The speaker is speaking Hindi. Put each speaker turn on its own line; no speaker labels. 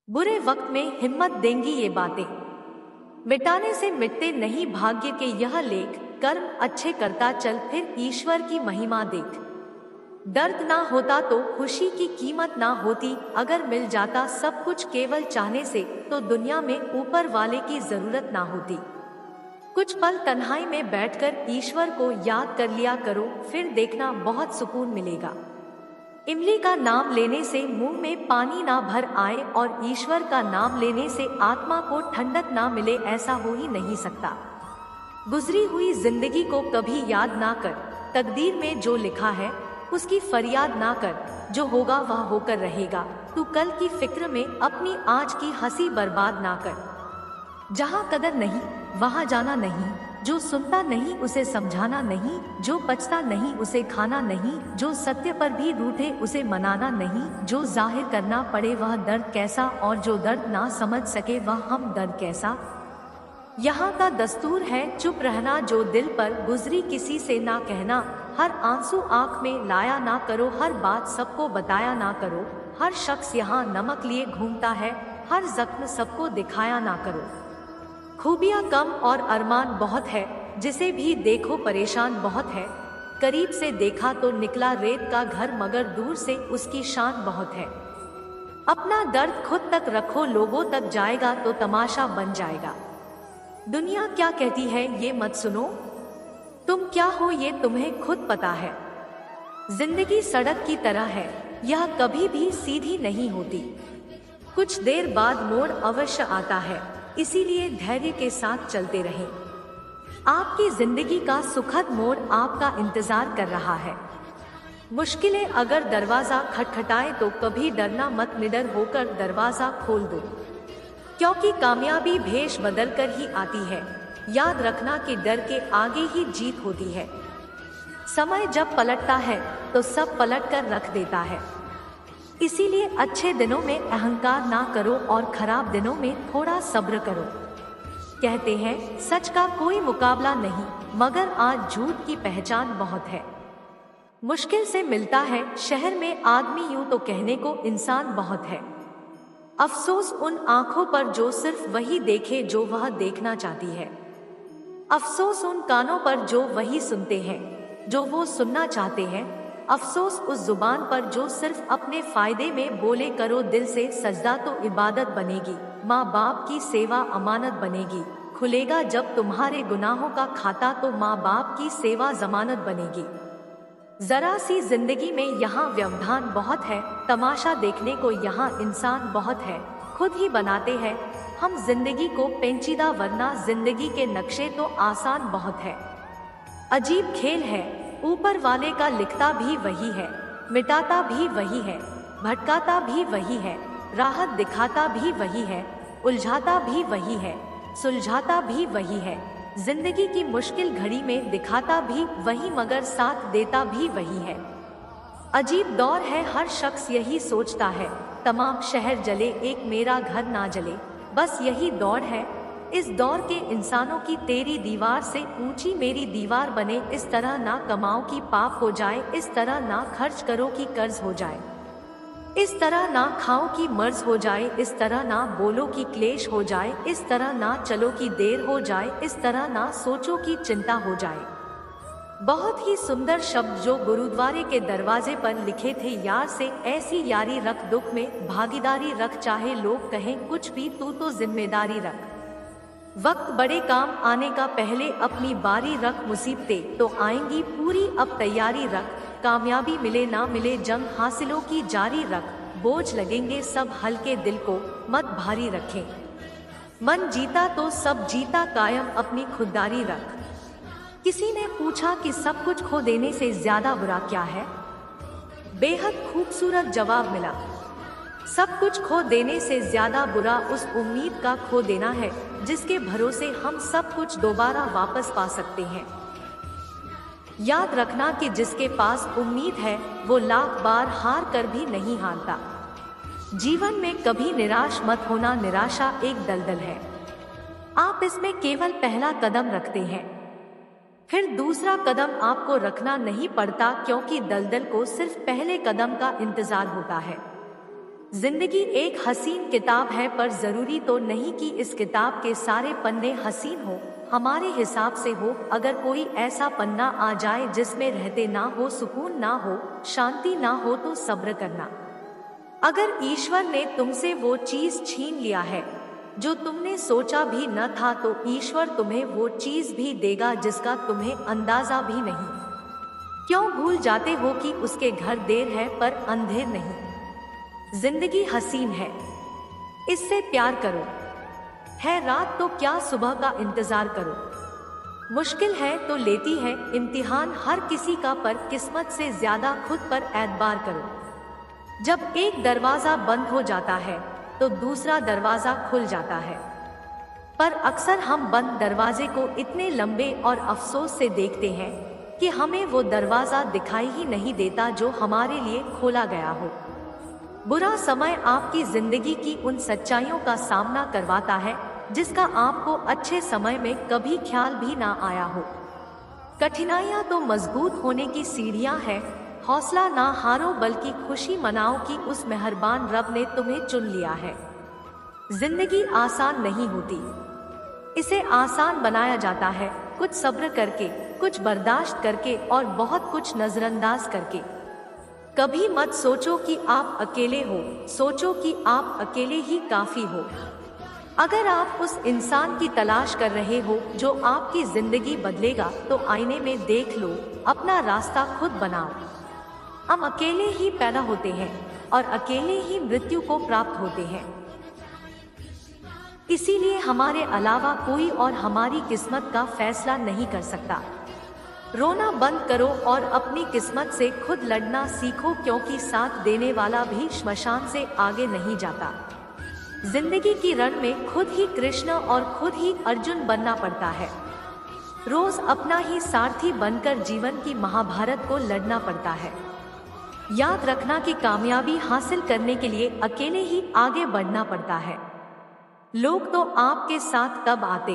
बुरे वक्त में हिम्मत देंगी ये बातें। मिटाने से मिटते नहीं भाग्य के यह लेख। कर्म अच्छे करता चल फिर ईश्वर की महिमा देख। दर्द ना होता तो खुशी की कीमत ना होती। अगर मिल जाता सब कुछ केवल चाहने से तो दुनिया में ऊपर वाले की जरूरत ना होती। कुछ पल तन्हाई में बैठकर ईश्वर को याद कर लिया करो, फिर देखना बहुत सुकून मिलेगा। इमली का नाम लेने से मुंह में पानी ना भर आए और ईश्वर का नाम लेने से आत्मा को ठंडक ना मिले, ऐसा हो ही नहीं सकता। गुजरी हुई जिंदगी को कभी याद ना कर। तकदीर में जो लिखा है उसकी फरियाद ना कर। जो होगा वह होकर रहेगा। तू कल की फिक्र में अपनी आज की हंसी बर्बाद ना कर। जहाँ कदर नहीं वहाँ जाना नहीं। जो सुनता नहीं उसे समझाना नहीं। जो बचता नहीं उसे खाना नहीं। जो सत्य पर भी रूठे उसे मनाना नहीं। जो जाहिर करना पड़े वह दर्द कैसा, और जो दर्द ना समझ सके वह हम दर्द कैसा। यहाँ का दस्तूर है चुप रहना। जो दिल पर गुजरी किसी से ना कहना। हर आंसू आंख में लाया ना करो। हर बात सबको बताया ना करो। हर शख्स यहाँ नमक लिए घूमता है। हर जख्म सबको दिखाया ना करो। खूबियाँ कम और अरमान बहुत है। जिसे भी देखो परेशान बहुत है। करीब से देखा तो निकला रेत का घर, मगर दूर से उसकी शान बहुत है। अपना दर्द खुद तक रखो, लोगों तक जाएगा तो तमाशा बन जाएगा। दुनिया क्या कहती है ये मत सुनो। तुम क्या हो ये तुम्हें खुद पता है। जिंदगी सड़क की तरह है, यह कभी भी सीधी नहीं होती। कुछ देर बाद मोड़ अवश्य आता है, इसीलिए धैर्य के साथ चलते रहें। आपकी जिंदगी का सुखद मोड़ आपका इंतजार कर रहा है। मुश्किलें अगर दरवाजा खटखटाए तो कभी डरना मत, निडर होकर दरवाजा खोल दो। क्योंकि कामयाबी भेष बदल कर ही आती है। याद रखना कि डर के आगे ही जीत होती है। समय जब पलटता है तो सब पलट कर रख देता है। इसीलिए अच्छे दिनों में अहंकार ना करो और खराब दिनों में थोड़ा सब्र करो। कहते हैं सच का कोई मुकाबला नहीं, मगर आज झूठ की पहचान बहुत है। मुश्किल से मिलता है शहर में आदमी, यूं तो कहने को इंसान बहुत है। अफसोस उन आंखों पर जो सिर्फ वही देखे जो वह देखना चाहती है। अफसोस उन कानों पर जो वही सुनते हैं जो वो सुनना चाहते हैं। अफसोस उस जुबान पर जो सिर्फ अपने फायदे में बोले। करो दिल से सजदा तो इबादत बनेगी। माँ बाप की सेवा अमानत बनेगी। खुलेगा जब तुम्हारे गुनाहों का खाता तो माँ बाप की सेवा जमानत बनेगी। जरा सी जिंदगी में यहाँ व्यवधान बहुत है। तमाशा देखने को यहाँ इंसान बहुत है। खुद ही बनाते हैं हम जिंदगी को पेंचीदा, वरना जिंदगी के नक्शे तो आसान बहुत है। अजीब खेल है, ऊपर वाले का लिखता भी वही है, मिटाता भी वही है, भटकाता भी वही है, राहत दिखाता भी वही है, उलझाता भी वही है, सुलझाता भी वही है। जिंदगी की मुश्किल घड़ी में दिखाता भी वही, मगर साथ देता भी वही है। अजीब दौर है, हर शख्स यही सोचता है तमाम शहर जले एक मेरा घर ना जले। बस यही दौड़ है। इस दौर के इंसानों की तेरी दीवार से ऊंची मेरी दीवार बने। इस तरह ना कमाओ कि पाप हो जाए। इस तरह ना खर्च करो कि कर्ज हो जाए। इस तरह ना खाओ कि मर्ज हो जाए। इस तरह ना बोलो कि क्लेश हो जाए। इस तरह ना चलो कि देर हो जाए। इस तरह ना सोचो कि चिंता हो जाए। बहुत ही सुंदर शब्द जो गुरुद्वारे के दरवाजे पर लिखे थे। यार से ऐसी यारी रख, दुख में भागीदारी रख, चाहे लोग कहें कुछ भी तू तो जिम्मेदारी रख। वक्त बड़े काम आने का पहले अपनी बारी रख। मुसीबतें तो आएंगी पूरी अब तैयारी रख। कामयाबी मिले ना मिले जंग हासिलों की जारी रख। बोझ लगेंगे सब हल्के, दिल को मत भारी रखें। मन जीता तो सब जीता, कायम अपनी खुददारी रख। किसी ने पूछा कि सब कुछ खो देने से ज्यादा बुरा क्या है। बेहद खूबसूरत जवाब मिला। सब कुछ खो देने से ज्यादा बुरा उस उम्मीद का खो देना है जिसके भरोसे हम सब कुछ दोबारा वापस पा सकते हैं। याद रखना कि जिसके पास उम्मीद है वो लाख बार हार कर भी नहीं हारता। जीवन में कभी निराश मत होना, निराशा एक दलदल है। आप इसमें केवल पहला कदम रखते हैं, फिर दूसरा कदम आपको रखना नहीं पड़ता, क्योंकि दलदल को सिर्फ पहले कदम का इंतजार होता है। जिंदगी एक हसीन किताब है, पर जरूरी तो नहीं कि इस किताब के सारे पन्ने हसीन हो। हमारे हिसाब से हो। अगर कोई ऐसा पन्ना आ जाए जिसमें रहते ना हो, सुकून ना हो, शांति ना हो, तो सब्र करना। अगर ईश्वर ने तुमसे वो चीज छीन लिया है जो तुमने सोचा भी न था, तो ईश्वर तुम्हें वो चीज भी देगा जिसका तुम्हें अंदाजा भी नहीं। क्यों भूल जाते हो कि उसके घर देर है पर अंधेर नहीं। जिंदगी हसीन है, इससे प्यार करो। है रात तो क्या सुबह का इंतजार करो। मुश्किल है तो लेती है इम्तिहान हर किसी का, पर किस्मत से ज्यादा खुद पर एतबार करो। जब एक दरवाजा बंद हो जाता है तो दूसरा दरवाजा खुल जाता है, पर अक्सर हम बंद दरवाजे को इतने लंबे और अफसोस से देखते हैं कि हमें वो दरवाजा दिखाई ही नहीं देता जो हमारे लिए खोला गया हो। बुरा समय आपकी जिंदगी की उन सच्चाइयों का सामना करवाता है जिसका आपको अच्छे समय में कभी ख्याल भी ना आया हो। कठिनाइयां तो मजबूत होने की सीढ़ियां हैं। हौसला ना हारो, बल्कि खुशी मनाओ कि उस मेहरबान रब ने तुम्हें चुन लिया है। जिंदगी आसान नहीं होती, इसे आसान बनाया जाता है कुछ सब्र करके, कुछ बर्दाश्त करके और बहुत कुछ नजरअंदाज करके। कभी मत सोचो कि आप अकेले हो, सोचो कि आप अकेले ही काफी हो। अगर आप उस इंसान की तलाश कर रहे हो जो आपकी जिंदगी बदलेगा, तो आईने में देख लो, अपना रास्ता खुद बनाओ। हम अकेले ही पैदा होते हैं और अकेले ही मृत्यु को प्राप्त होते हैं। इसीलिए हमारे अलावा कोई और हमारी किस्मत का फैसला नहीं कर सकता। रोना बंद करो और अपनी किस्मत से खुद लड़ना सीखो, क्योंकि साथ देने वाला भी श्मशान से आगे नहीं जाता। जिंदगी की रण में खुद ही कृष्ण और खुद ही अर्जुन बनना पड़ता है। रोज अपना ही सारथी बनकर जीवन की महाभारत को लड़ना पड़ता है। याद रखना कि कामयाबी हासिल करने के लिए अकेले ही आगे बढ़ना पड़ता है। लोग तो आपके साथ तब आते